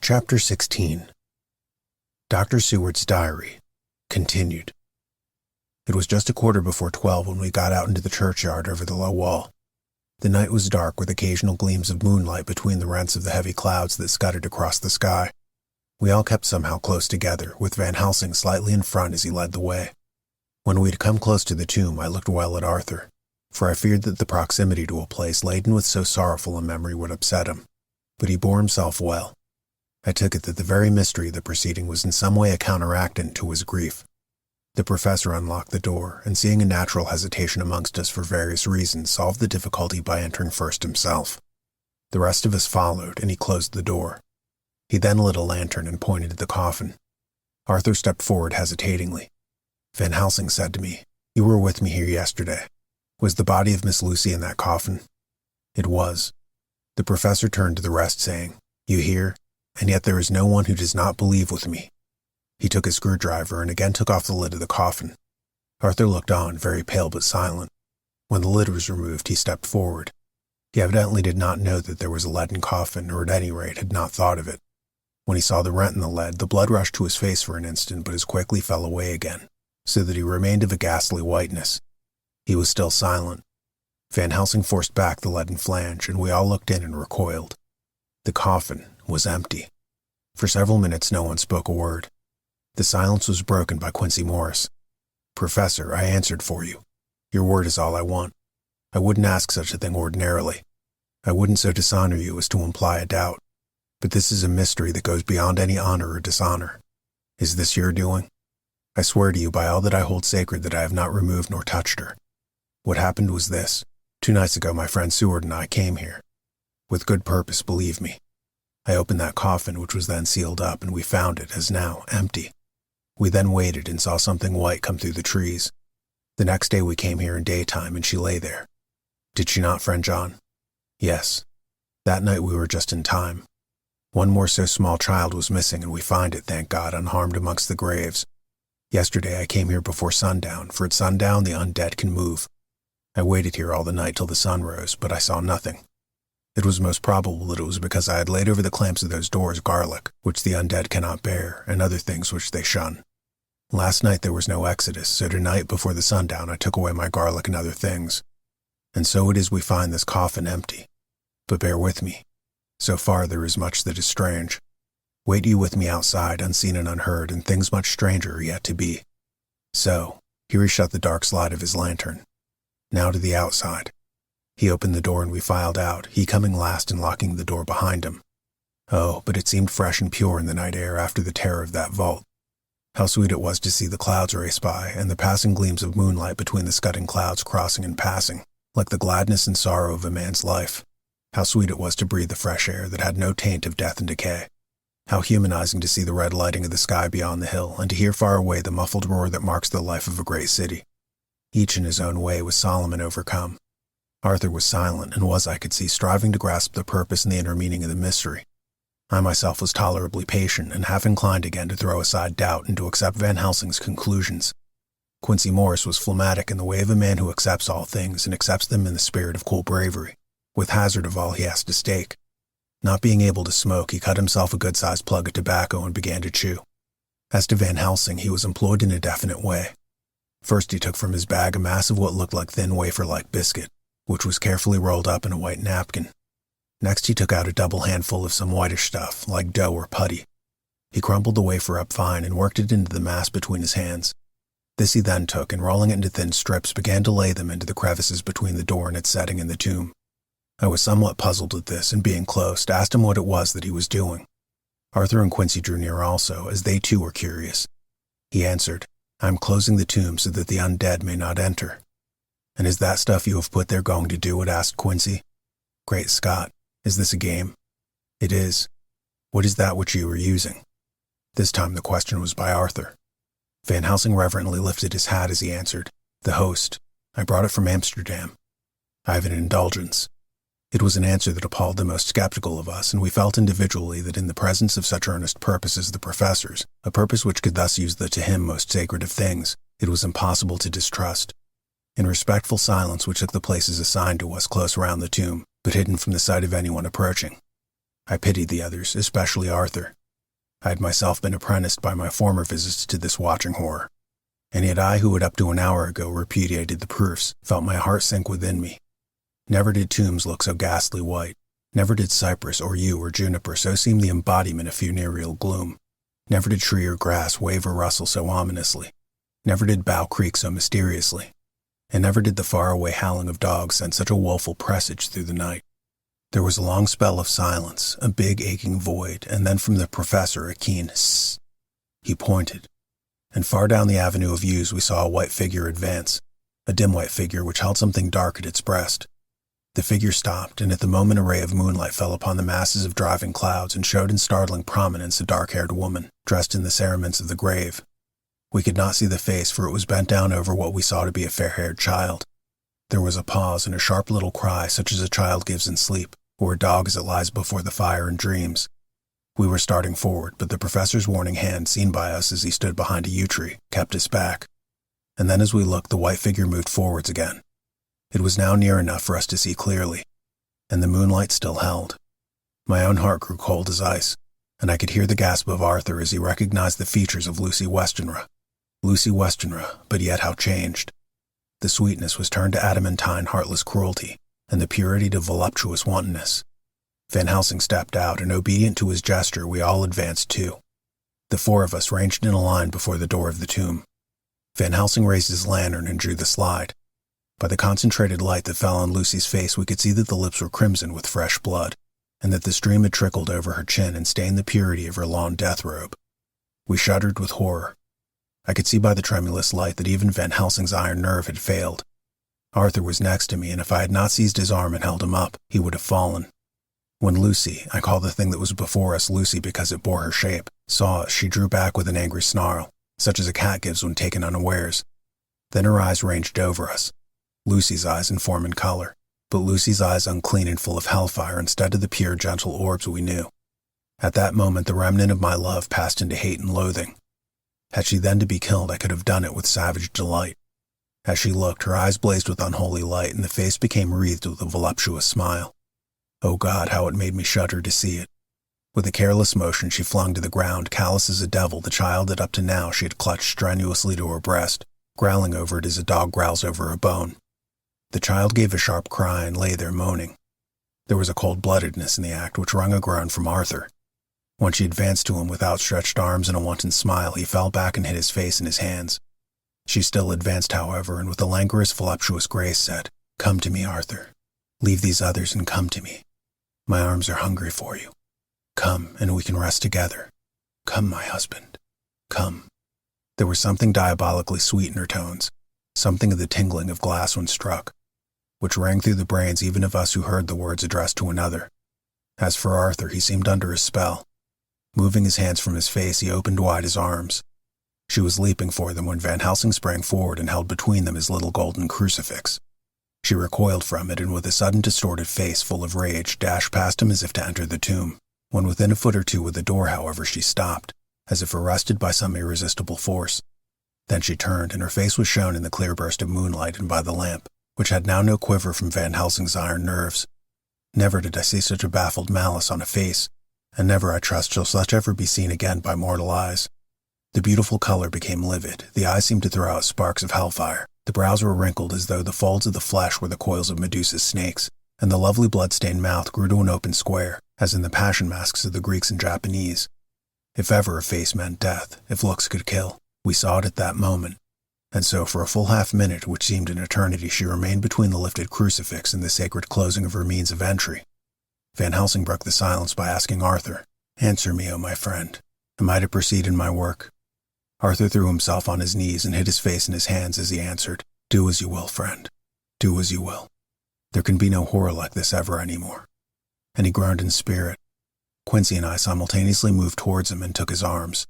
Chapter 16. Dr. Seward's Diary. Continued. It was just 12:15 when we got out into the churchyard over the low wall. The night was dark with occasional gleams of moonlight between the rents of the heavy clouds that scudded across the sky. We all kept somehow close together, with Van Helsing slightly in front as he led the way. When we had come close to the tomb, I looked well at Arthur, for I feared that the proximity to a place laden with so sorrowful a memory would upset him. But he bore himself well. I took it that the very mystery of the proceeding was in some way a counteractant to his grief. The professor unlocked the door, and seeing a natural hesitation amongst us for various reasons, solved the difficulty by entering first himself. The rest of us followed, and he closed the door. He then lit a lantern and pointed at the coffin. Arthur stepped forward hesitatingly. Van Helsing said to me, "You were with me here yesterday. Was the body of Miss Lucy in that coffin?" It was. The professor turned to the rest, saying, "You hear? And yet there is no one who does not believe with me." He took a screwdriver and again took off the lid of the coffin. Arthur looked on, very pale but silent. When the lid was removed, he stepped forward. He evidently did not know that there was a leaden coffin, or at any rate had not thought of it. When he saw the rent in the lead, the blood rushed to his face for an instant, but as quickly fell away again, so that he remained of a ghastly whiteness. He was still silent. Van Helsing forced back the leaden flange, and we all looked in and recoiled. The coffin was empty. For several minutes no one spoke a word. The silence was broken by Quincy Morris. "Professor, I answered for you. Your word is all I want. I wouldn't ask such a thing ordinarily. I wouldn't so dishonor you as to imply a doubt. But this is a mystery that goes beyond any honor or dishonor. Is this your doing? I swear to you by all that I hold sacred that I have not removed nor touched her. What happened was this. 2 nights ago my friend Seward and I came here. With good purpose, believe me. I opened that coffin, which was then sealed up, and we found it, as now, empty. We then waited and saw something white come through the trees. The next day we came here in daytime, and she lay there. Did she not, friend John? Yes. That night we were just in time. One more so small child was missing, and we find it, thank God, unharmed amongst the graves. Yesterday I came here before sundown, for at sundown the undead can move. I waited here all the night till the sun rose, but I saw nothing. It was most probable that it was because I had laid over the clamps of those doors garlic, which the undead cannot bear, and other things which they shun. Last night there was no exodus, so tonight before the sundown I took away my garlic and other things. And so it is we find this coffin empty. But bear with me. So far there is much that is strange. Wait you with me outside, unseen and unheard, and things much stranger are yet to be. So, here he shut the dark slide of his lantern. Now to the outside. He opened the door and we filed out, he coming last and locking the door behind him. Oh, but it seemed fresh and pure in the night air after the terror of that vault. How sweet it was to see the clouds race by, and the passing gleams of moonlight between the scudding clouds crossing and passing, like the gladness and sorrow of a man's life. How sweet it was to breathe the fresh air that had no taint of death and decay. How humanizing to see the red lighting of the sky beyond the hill, and to hear far away the muffled roar that marks the life of a great city. Each in his own way was solemn and overcome. Arthur was silent, and was, I could see, striving to grasp the purpose and the inner meaning of the mystery. I myself was tolerably patient, and half inclined again to throw aside doubt and to accept Van Helsing's conclusions. Quincy Morris was phlegmatic in the way of a man who accepts all things, and accepts them in the spirit of cool bravery, with hazard of all he has to stake. Not being able to smoke, he cut himself a good-sized plug of tobacco and began to chew. As to Van Helsing, he was employed in a definite way. First he took from his bag a mass of what looked like thin wafer-like biscuit, which was carefully rolled up in a white napkin. Next he took out a double handful of some whitish stuff, like dough or putty. He crumpled the wafer up fine and worked it into the mass between his hands. This he then took, and rolling it into thin strips, began to lay them into the crevices between the door and its setting in the tomb. I was somewhat puzzled at this, and being close, asked him what it was that he was doing. Arthur and Quincy drew near also, as they too were curious. He answered, "I am closing the tomb so that the undead may not enter." "And is that stuff you have put there going to do it?" asked Quincy. "Great Scott, is this a game?" "It is." "What is that which you are using?" This time the question was by Arthur. Van Helsing reverently lifted his hat as he answered, "The host. I brought it from Amsterdam. I have an indulgence." It was an answer that appalled the most skeptical of us, and we felt individually that in the presence of such earnest purpose as the professor's, a purpose which could thus use the to him most sacred of things, it was impossible to distrust. In respectful silence we took the places assigned to us close round the tomb, but hidden from the sight of anyone approaching. I pitied the others, especially Arthur. I had myself been apprenticed by my former visits to this watching horror, and yet I, who had up to an hour ago repudiated the proofs, felt my heart sink within me. Never did tombs look so ghastly white. Never did cypress or yew or juniper so seem the embodiment of funereal gloom. Never did tree or grass wave or rustle so ominously. Never did bough creak so mysteriously. And never did the faraway howling of dogs send such a woeful presage through the night. There was a long spell of silence, a big aching void, and then from the professor a keen "sss." He pointed, and far down the avenue of yews we saw a white figure advance, a dim white figure which held something dark at its breast. The figure stopped, and at the moment a ray of moonlight fell upon the masses of driving clouds and showed in startling prominence a dark-haired woman, dressed in the cerements of the grave. We could not see the face, for it was bent down over what we saw to be a fair-haired child. There was a pause and a sharp little cry such as a child gives in sleep, or a dog as it lies before the fire and dreams. We were starting forward, but the professor's warning hand, seen by us as he stood behind a yew tree, kept us back. And then as we looked, the white figure moved forwards again. It was now near enough for us to see clearly, and the moonlight still held. My own heart grew cold as ice, and I could hear the gasp of Arthur as he recognized the features of Lucy Westenra. Lucy Westenra, but yet how changed. The sweetness was turned to adamantine, heartless cruelty, and the purity to voluptuous wantonness. Van Helsing stepped out, and obedient to his gesture, we all advanced too. The four of us ranged in a line before the door of the tomb. Van Helsing raised his lantern and drew the slide. By the concentrated light that fell on Lucy's face, we could see that the lips were crimson with fresh blood, and that the stream had trickled over her chin and stained the purity of her lawn death robe. We shuddered with horror. I could see by the tremulous light that even Van Helsing's iron nerve had failed. Arthur was next to me, and if I had not seized his arm and held him up, he would have fallen. When Lucy, I call the thing that was before us Lucy because it bore her shape, saw us, she drew back with an angry snarl, such as a cat gives when taken unawares. Then her eyes ranged over us. Lucy's eyes in form and color, but Lucy's eyes unclean and full of hellfire instead of the pure, gentle orbs we knew. At that moment, the remnant of my love passed into hate and loathing. Had she then to be killed, I could have done it with savage delight. As she looked, her eyes blazed with unholy light, and the face became wreathed with a voluptuous smile. Oh God, how it made me shudder to see it. With a careless motion, she flung to the ground, callous as a devil, the child that up to now she had clutched strenuously to her breast, growling over it as a dog growls over a bone. The child gave a sharp cry and lay there moaning. There was a cold-bloodedness in the act which wrung a groan from Arthur. When she advanced to him with outstretched arms and a wanton smile, he fell back and hid his face in his hands. She still advanced, however, and with a languorous, voluptuous grace said, "Come to me, Arthur. Leave these others and come to me. My arms are hungry for you. Come, and we can rest together. Come, my husband. Come." There was something diabolically sweet in her tones, something of the tingling of glass when struck, which rang through the brains even of us who heard the words addressed to another. As for Arthur, he seemed under a spell. Moving his hands from his face, he opened wide his arms. She was leaping for them when Van Helsing sprang forward and held between them his little golden crucifix. She recoiled from it, and with a sudden distorted face full of rage, dashed past him as if to enter the tomb. When within a foot or two of the door, however, she stopped, as if arrested by some irresistible force. Then she turned, and her face was shown in the clear burst of moonlight and by the lamp, which had now no quiver from Van Helsing's iron nerves. Never did I see such a baffled malice on a face, and never, I trust, shall such ever be seen again by mortal eyes. The beautiful color became livid, the eyes seemed to throw out sparks of hellfire, the brows were wrinkled as though the folds of the flesh were the coils of Medusa's snakes, and the lovely blood-stained mouth grew to an open square, as in the passion masks of the Greeks and Japanese. If ever a face meant death, if looks could kill, we saw it at that moment. And so for a full half-minute, which seemed an eternity, she remained between the lifted crucifix and the sacred closing of her means of entry. Van Helsing broke the silence by asking Arthur, "Answer me, O my friend. Am I to proceed in my work?" Arthur threw himself on his knees and hid his face in his hands as he answered, "Do as you will, friend. Do as you will. There can be no horror like this ever any more." And he groaned in spirit. Quincy and I simultaneously moved towards him and took his arms.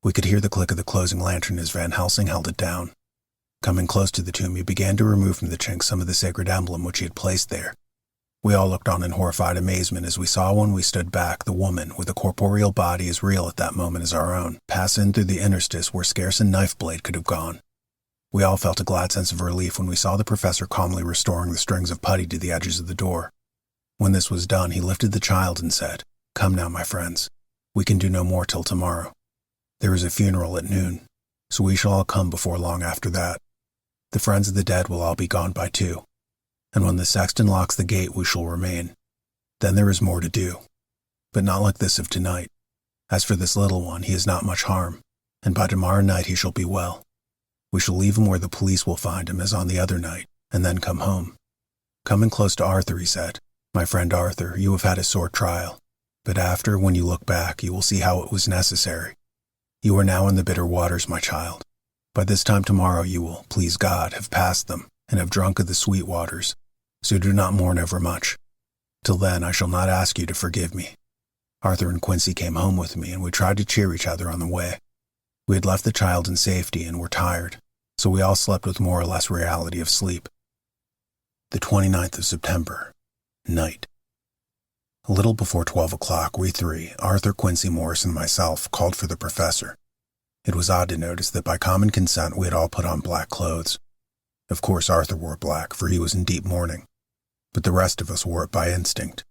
We could hear the click of the closing lantern as Van Helsing held it down. Coming close to the tomb, he began to remove from the chink some of the sacred emblem which he had placed there. We all looked on in horrified amazement as we saw when we stood back the woman, with a corporeal body as real at that moment as our own, pass in through the interstice where scarce a knife blade could have gone. We all felt a glad sense of relief when we saw the professor calmly restoring the strings of putty to the edges of the door. When this was done, he lifted the child and said, Come now, my friends. We can do no more till tomorrow. There is a funeral at noon, so we shall all come before long after that. The friends of the dead will all be gone by 2, and when the sexton locks the gate we shall remain. Then there is more to do, but not like this of tonight. As for this little one, he is not much harm, and by tomorrow night he shall be well. We shall leave him where the police will find him as on the other night, and then come home. Coming close to Arthur, he said, "My friend Arthur, you have had a sore trial, but after, when you look back, you will see how it was necessary. You are now in the bitter waters, my child. By this time tomorrow you will, please God, have passed them, and have drunk of the sweet waters, so do not mourn over much. Till then I shall not ask you to forgive me." Arthur and Quincy came home with me, and we tried to cheer each other on the way. We had left the child in safety and were tired, so we all slept with more or less reality of sleep. The 29th of September, night. A little before 12 o'clock, we 3, Arthur, Quincy, Morris, and myself, called for the professor. It was odd to notice that by common consent we had all put on black clothes. Of course Arthur wore black, for he was in deep mourning, but the rest of us wore it by instinct.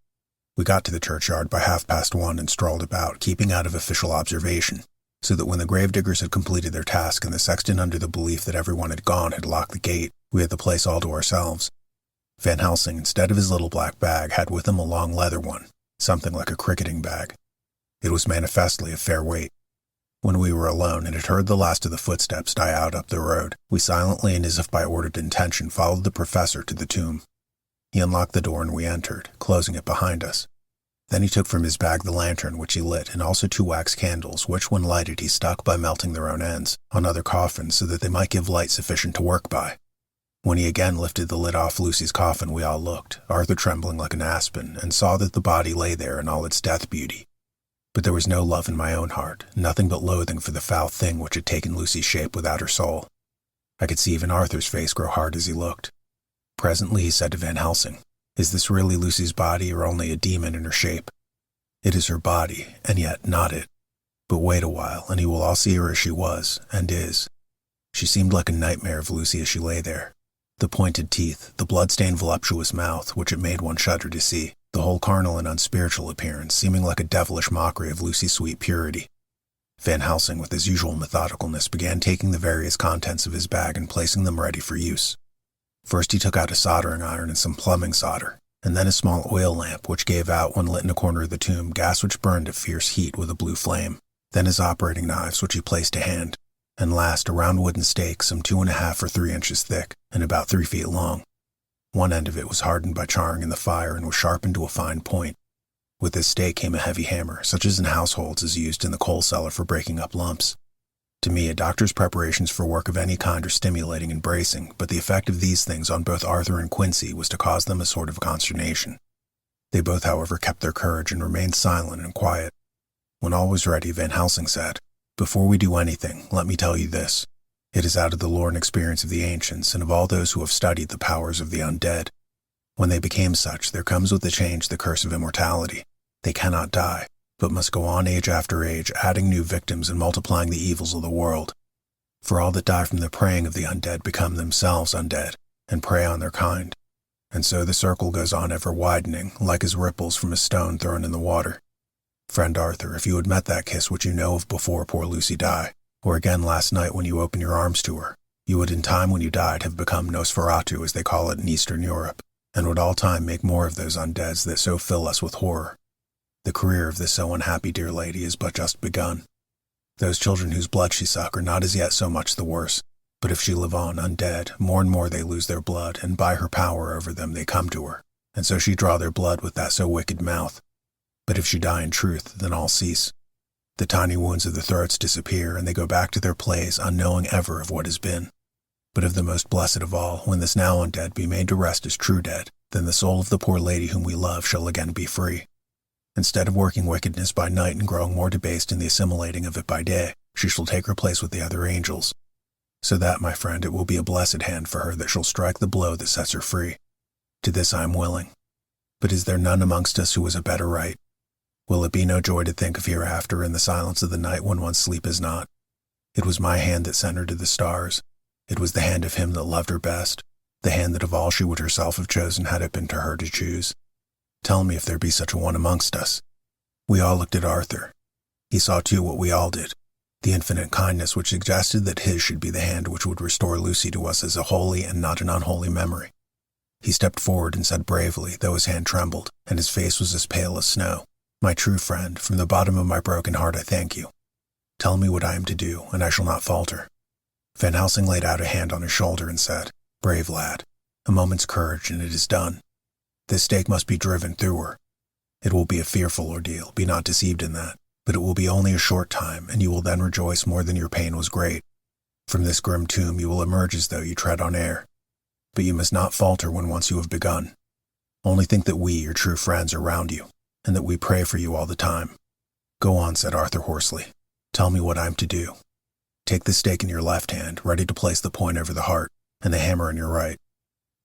We got to the churchyard by 1:30 and strolled about, keeping out of official observation, so that when the gravediggers had completed their task and the sexton, under the belief that everyone had gone, had locked the gate, we had the place all to ourselves. Van Helsing, instead of his little black bag, had with him a long leather one, something like a cricketing bag. It was manifestly of fair weight. When we were alone and had heard the last of the footsteps die out up the road, we silently and as if by ordered intention followed the professor to the tomb. He unlocked the door and we entered, closing it behind us. Then he took from his bag the lantern, which he lit, and also 2 wax candles, which when lighted he stuck, by melting their own ends, on other coffins so that they might give light sufficient to work by. When he again lifted the lid off Lucy's coffin, we all looked, Arthur trembling like an aspen, and saw that the body lay there in all its death beauty. But there was no love in my own heart, nothing but loathing for the foul thing which had taken Lucy's shape without her soul. I could see even Arthur's face grow hard as he looked. Presently he said to Van Helsing, "Is this really Lucy's body, or only a demon in her shape? It is her body, and yet not it. But wait a while, and you will all see her as she was, and is." She seemed like a nightmare of Lucy as she lay there. The pointed teeth, the blood-stained voluptuous mouth, which it made one shudder to see, the whole carnal and unspiritual appearance, seeming like a devilish mockery of Lucy's sweet purity. Van Helsing, with his usual methodicalness, began taking the various contents of his bag and placing them ready for use. First he took out a soldering iron and some plumbing solder, and then a small oil lamp, which gave out, when lit in a corner of the tomb, gas which burned a fierce heat with a blue flame, then his operating knives, which he placed to hand, and last a round wooden stake some 2½ or 3 inches thick, and about 3 feet long. One end of it was hardened by charring in the fire and was sharpened to a fine point. With this stake came a heavy hammer, such as in households is used in the coal cellar for breaking up lumps. To me, a doctor's preparations for work of any kind are stimulating and bracing, but the effect of these things on both Arthur and Quincy was to cause them a sort of consternation. They both, however, kept their courage and remained silent and quiet. When all was ready, Van Helsing said, "Before we do anything, let me tell you this. It is out of the lore and experience of the ancients and of all those who have studied the powers of the undead. When they became such, there comes with the change the curse of immortality. They cannot die, but must go on age after age, adding new victims and multiplying the evils of the world. For all that die from the preying of the undead become themselves undead, and prey on their kind. And so the circle goes on ever widening, like as ripples from a stone thrown in the water. Friend Arthur, if you had met that kiss which you know of before poor Lucy died, or again last night when you opened your arms to her, you would in time when you died have become Nosferatu, as they call it in Eastern Europe, and would all time make more of those undeads that so fill us with horror. The career of this so unhappy dear lady is but just begun. Those children whose blood she suck are not as yet so much the worse, but if she live on undead, more and more they lose their blood, and by her power over them they come to her, and so she draw their blood with that so wicked mouth. But if she die in truth, then all cease. The tiny wounds of the throats disappear, and they go back to their plays, unknowing ever of what has been. But of the most blessed of all, when this now undead be made to rest as true dead, then the soul of the poor lady whom we love shall again be free. Instead of working wickedness by night and growing more debased in the assimilating of it by day, she shall take her place with the other angels. So that, my friend, it will be a blessed hand for her that shall strike the blow that sets her free. To this I am willing. But is there none amongst us who is a better right? Will it be no joy to think of hereafter in the silence of the night when one's sleep is not? It was my hand that sent her to the stars. It was the hand of him that loved her best, the hand that of all she would herself have chosen had it been to her to choose. Tell me if there be such a one amongst us. We all looked at Arthur. He saw too what we all did, the infinite kindness which suggested that his should be the hand which would restore Lucy to us as a holy and not an unholy memory. He stepped forward and said bravely, though his hand trembled, and his face was as pale as snow, "My true friend, from the bottom of my broken heart I thank you. Tell me what I am to do, and I shall not falter." Van Helsing laid out a hand on his shoulder and said, "Brave lad, a moment's courage and it is done. This stake must be driven through her. It will be a fearful ordeal, be not deceived in that, but it will be only a short time, and you will then rejoice more than your pain was great. From this grim tomb you will emerge as though you tread on air. But you must not falter when once you have begun. Only think that we, your true friends, are round you, and that we pray for you all the time." "Go on," said Arthur hoarsely. "Tell me what I am to do." "Take the stake in your left hand, ready to place the point over the heart, and the hammer in your right.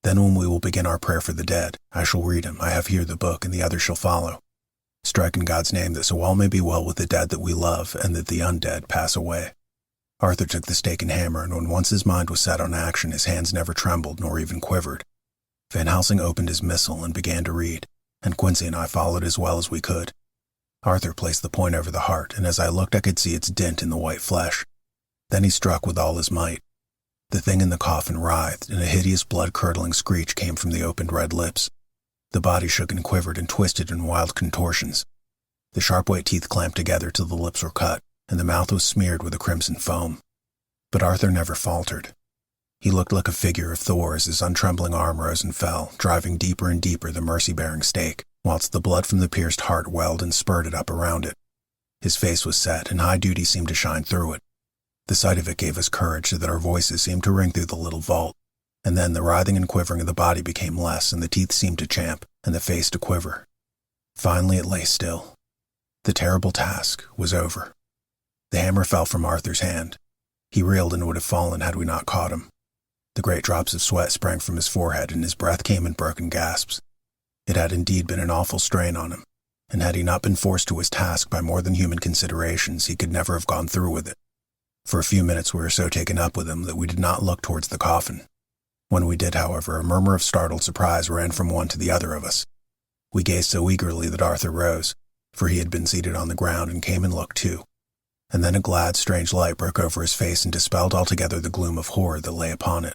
Then when we will begin our prayer for the dead, I shall read him. I have here the book, and the others shall follow. Strike in God's name that so all may be well with the dead that we love, and that the undead pass away." Arthur took the stake and hammer, and when once his mind was set on action, his hands never trembled nor even quivered. Van Helsing opened his missal and began to read, and Quincy and I followed as well as we could. Arthur placed the point over the heart, and as I looked I could see its dint in the white flesh. Then he struck with all his might. The thing in the coffin writhed, and a hideous blood-curdling screech came from the opened red lips. The body shook and quivered and twisted in wild contortions. The sharp white teeth clamped together till the lips were cut, and the mouth was smeared with a crimson foam. But Arthur never faltered. He looked like a figure of Thor as his untrembling arm rose and fell, driving deeper and deeper the mercy-bearing stake, whilst the blood from the pierced heart welled and spurted up around it. His face was set, and high duty seemed to shine through it. The sight of it gave us courage so that our voices seemed to ring through the little vault, and then the writhing and quivering of the body became less, and the teeth seemed to champ, and the face to quiver. Finally it lay still. The terrible task was over. The hammer fell from Arthur's hand. He reeled and would have fallen had we not caught him. The great drops of sweat sprang from his forehead, and his breath came in broken gasps. It had indeed been an awful strain on him, and had he not been forced to his task by more than human considerations, he could never have gone through with it. For a few minutes we were so taken up with him that we did not look towards the coffin. When we did, however, a murmur of startled surprise ran from one to the other of us. We gazed so eagerly that Arthur rose, for he had been seated on the ground, and came and looked too. And then a glad, strange light broke over his face and dispelled altogether the gloom of horror that lay upon it.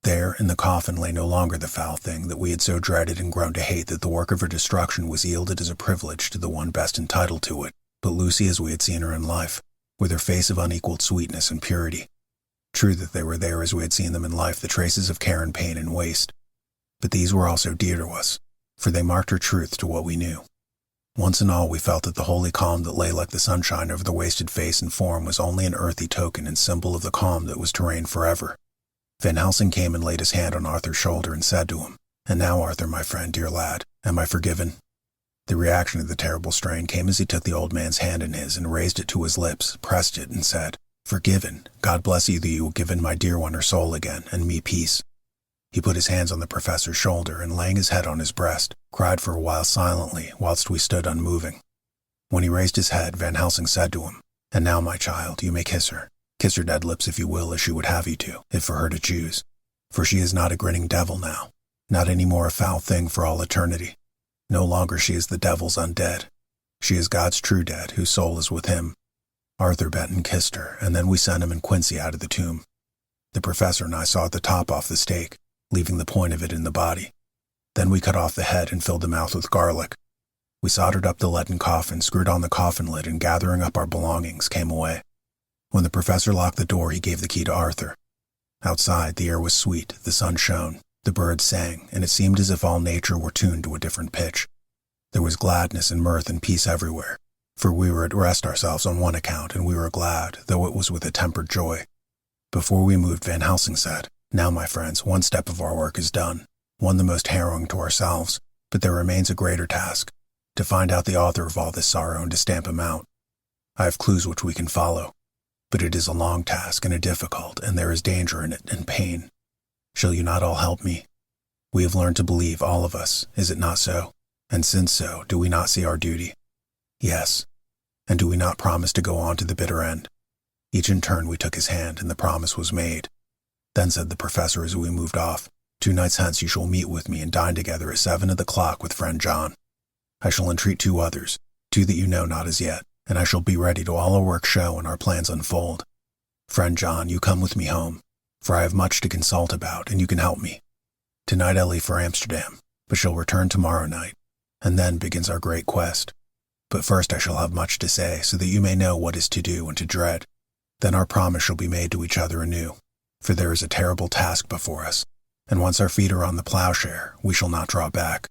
There, in the coffin, lay no longer the foul thing that we had so dreaded and grown to hate that the work of her destruction was yielded as a privilege to the one best entitled to it, but Lucy as we had seen her in life, with her face of unequaled sweetness and purity. True that they were there as we had seen them in life, the traces of care and pain and waste. But these were also dear to us, for they marked her truth to what we knew. Once and all we felt that the holy calm that lay like the sunshine over the wasted face and form was only an earthly token and symbol of the calm that was to reign forever. Van Helsing came and laid his hand on Arthur's shoulder and said to him, "And now, Arthur, my friend, dear lad, am I forgiven?" The reaction of the terrible strain came as he took the old man's hand in his and raised it to his lips, pressed it, and said, "Forgiven. God bless you that you have given my dear one her soul again, and me peace." He put his hands on the professor's shoulder and, laying his head on his breast, cried for a while silently, whilst we stood unmoving. When he raised his head, Van Helsing said to him, "And now, my child, you may kiss her. Kiss her dead lips if you will, as she would have you to, if for her to choose. For she is not a grinning devil now, not any more a foul thing for all eternity. No longer she is the devil's undead. She is God's true dead, whose soul is with him." Arthur bent and kissed her, and then we sent him and Quincy out of the tomb. The professor and I sawed the top off the stake, leaving the point of it in the body. Then we cut off the head and filled the mouth with garlic. We soldered up the leaden coffin, screwed on the coffin lid, and gathering up our belongings, came away. When the professor locked the door, he gave the key to Arthur. Outside, the air was sweet, the sun shone, the birds sang, and it seemed as if all nature were tuned to a different pitch. There was gladness and mirth and peace everywhere, for we were at rest ourselves on one account, and we were glad, though it was with a tempered joy. Before we moved, Van Helsing said, "Now, my friends, one step of our work is done, one the most harrowing to ourselves, but there remains a greater task, to find out the author of all this sorrow and to stamp him out. I have clues which we can follow, but it is a long task and a difficult, and there is danger in it and pain. Shall you not all help me? We have learned to believe, all of us, is it not so? And since so, do we not see our duty? Yes. And do we not promise to go on to the bitter end?" Each in turn we took his hand, and the promise was made. Then said the professor as we moved off, "2 nights hence you shall meet with me and dine together at 7 of the clock with friend John. I shall entreat 2 others, two that you know not as yet, and I shall be ready to all our work show and our plans unfold. Friend John, you come with me home, for I have much to consult about, and you can help me. Tonight I leave for Amsterdam, but shall return tomorrow night, and then begins our great quest. But first I shall have much to say, so that you may know what is to do and to dread. Then our promise shall be made to each other anew, for there is a terrible task before us, and once our feet are on the plowshare, we shall not draw back.